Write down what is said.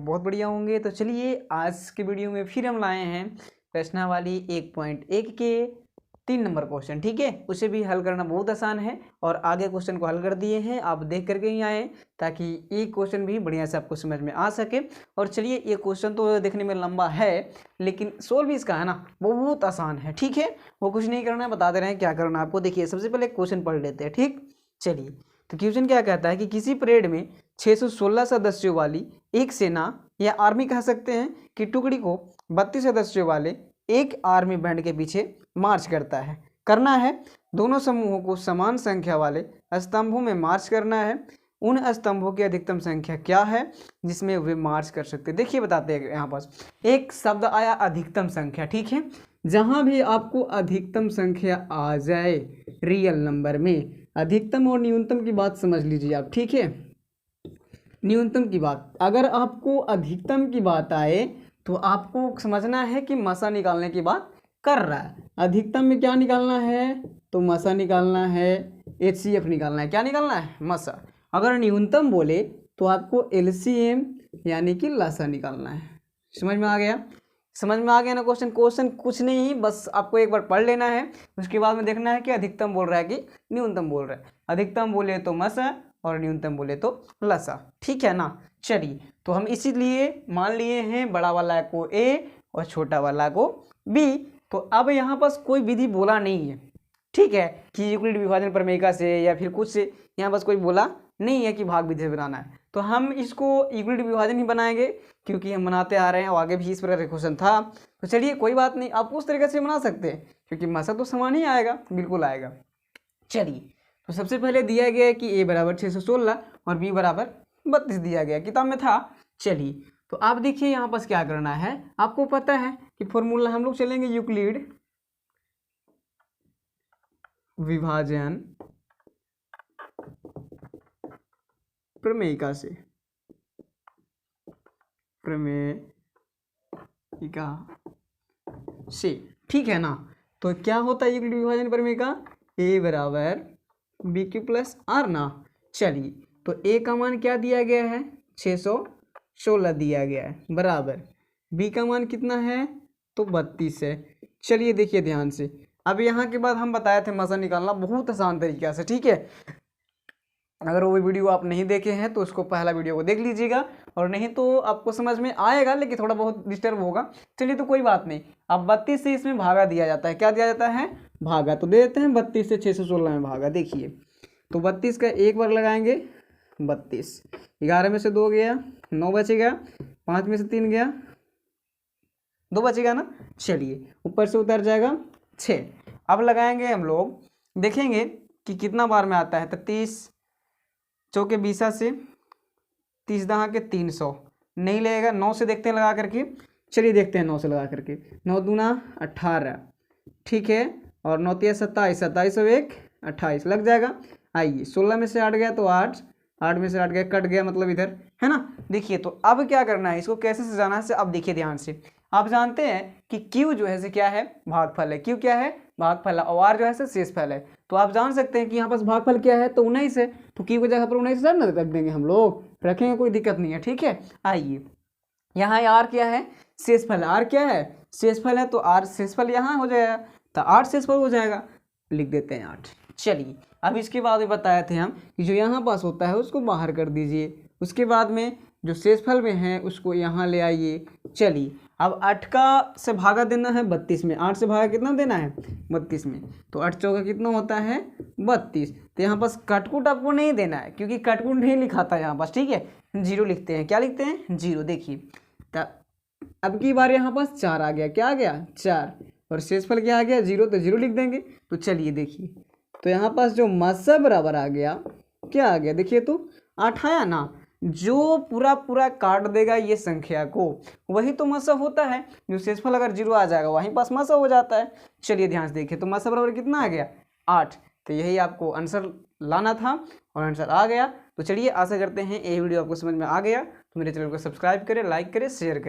बहुत बढ़िया होंगे। तो चलिए आज के वीडियो में फिर हम लाए हैं प्रश्नावली 1.1 के 3 नंबर क्वेश्चन। ठीक है, उसे भी हल करना बहुत आसान है और आगे क्वेश्चन को हल कर दिए हैं, आप देख करके ही आए ताकि ये क्वेश्चन भी बढ़िया से आपको समझ में आ सके। और चलिए, ये क्वेश्चन तो देखने में लंबा है लेकिन सोल्व भी इसका है ना बहुत आसान है। ठीक है, वो कुछ नहीं करना है, बता दे रहे हैं क्या करना है आपको। देखिए, सबसे पहले क्वेश्चन पढ़ लेते हैं। ठीक, चलिए। तो क्वेश्चन क्या कहता है कि किसी परेड में 616 सदस्यों वाली एक सेना या आर्मी कह सकते हैं कि टुकड़ी को 32 सदस्यों वाले एक आर्मी बैंड के पीछे मार्च करना है। दोनों समूहों को समान संख्या वाले स्तंभों में मार्च करना है। उन स्तंभों की अधिकतम संख्या क्या है जिसमें वे मार्च कर सकते हैं। देखिए, बताते हैं यहाँ पास एक शब्द आया अधिकतम संख्या। ठीक है, जहाँ भी आपको अधिकतम संख्या आ जाए रियल नंबर में, अधिकतम और न्यूनतम की बात समझ लीजिए आप। ठीक है, न्यूनतम की बात, अगर आपको अधिकतम की बात आए तो आपको समझना है कि मसा निकालने की बात कर रहा है। अधिकतम में क्या निकालना है तो मसा निकालना है, HCF निकालना है। क्या निकालना है? मसा। अगर न्यूनतम बोले तो आपको LCM यानी कि लसा निकालना है। समझ में आ गया? समझ में आ गया ना क्वेश्चन कुछ नहीं, बस आपको एक बार पढ़ लेना है, उसके बाद में देखना है कि अधिकतम बोल रहा है कि न्यूनतम बोल रहा है। अधिकतम बोले तो मसा और न्यूनतम बोले तो लसा। ठीक है ना। चलिए, तो हम इसीलिए मान लिए हैं बड़ा वाला को A और छोटा वाला को B। तो अब यहाँ पास कोई विधि बोला नहीं है, ठीक है, कि यूक्लिड विभाजन प्रमेय से या फिर कुछ से यहाँ पास कोई बोला नहीं है कि भाग विधि से बनाना है। तो हम इसको यूक्लिड विभाजन ही बनाएंगे क्योंकि हम बनाते आ रहे हैं और आगे भी इस प्रकार क्वेश्चन था। तो चलिए, कोई बात नहीं, आप उस तरीके से बना सकते हैं क्योंकि मसा तो समान ही आएगा, बिल्कुल आएगा। चलिए, तो सबसे पहले दिया गया है कि A बराबर 616 और B बराबर 32 दिया गया, किताब में था। चलिए, तो आप देखिए यहाँ पास क्या करना है। आपको पता है कि फॉर्मूला हम लोग चलेंगे यूक्लिड विभाजन प्रमेयिका से, ठीक है ना। तो क्या होता है यूक्लिड विभाजन प्रमेयिका? A बराबर BQ प्लस R ना। चलिए, तो A का मान क्या दिया गया है? 616 दिया गया है, बराबर B का मान कितना है तो 32 है। चलिए देखिए ध्यान से, अब यहाँ के बाद हम बताए थे मसा निकालना बहुत आसान तरीका से। ठीक है, अगर वो वीडियो आप नहीं देखे हैं तो उसको पहला वीडियो को देख लीजिएगा, और नहीं तो आपको समझ में आएगा लेकिन थोड़ा बहुत डिस्टर्ब होगा। चलिए, तो कोई बात नहीं। अब 32 से इसमें भागा दिया जाता है। क्या दिया जाता है? भागा। तो दे देते हैं 32 से 616 में भागा। देखिए, तो 32 का एक बार लगाएंगे 32, 11 में से 2 गया, 9 बचेगा, 5 में से 3 गया, 2 बचेगा ना। चलिए, ऊपर से उतर जाएगा 6। अब लगाएंगे हम लोग, देखेंगे कि कितना बार में आता है। तो 30 चौके 20 से 30 दहा के 300 नहीं लगेगा। 9 से देखते हैं लगा करके। चलिए देखते हैं 9 से लगा करके। 9 दूना 18, ठीक है, और 9 तिया 27, 27 और 1 28 लग जाएगा। आइए, 16 में से 8 गया तो 8, 8 में से 8 गया, कट गया, मतलब इधर है ना। देखिए, तो अब क्या करना है, इसको कैसे सजाना है। अब देखिए ध्यान से, आप जानते हैं कि Q जो है से क्या है? भागफल है। Q क्या है? भागफल है। और R जो है से शेषफल है। तो आप जान सकते हैं कि यहाँ पास भागफल क्या है तो 19 है, तो Q की जगह पर 19 रख देंगे हम लोग, रखेंगे, कोई दिक्कत नहीं है। ठीक है, आइए, यहाँ R क्या है? शेषफल। R क्या है? शेषफल है, तो R शेषफल यहाँ हो जाएगा, तो 8 शेषफल हो जाएगा, लिख देते हैं 8। चलिए, अब इसके बाद में बताए थे हम कि जो यहाँ पास होता है उसको बाहर कर दीजिए, उसके बाद में जो शेषफल में है उसको यहाँ ले आइए। चलिए, अब 8 का से भागा देना है 32 में। 8 से भागा कितना देना है? 32 में। तो 8 चौका कितना होता है? 32। तो यहाँ पास कटकुट आपको नहीं देना है क्योंकि कटकुट नहीं लिखा था यहाँ पास। ठीक है, 0 लिखते हैं। क्या लिखते हैं? 0। देखिए, तो अब की बार यहाँ पास 4 आ गया। क्या आ गया? 4, और शेषफल क्या आ गया? 0, तो 0 लिख देंगे। तो चलिए देखिए, तो यहाँ पास जो मसा बराबर आ गया, क्या आ गया? देखिए, तो 8 आया ना। जो पूरा काट देगा ये संख्या को वही तो मसा होता है। जो शेषफल अगर 0 आ जाएगा वहीं पास मसा हो जाता है। चलिए ध्यान से देखिए, तो मसा बराबर कितना आ गया? 8। तो यही आपको आंसर लाना था और आंसर आ गया। तो चलिए, आशा करते हैं ये वीडियो आपको समझ में आ गया। तो मेरे चैनल को सब्सक्राइब करें, लाइक करें, शेयर करें।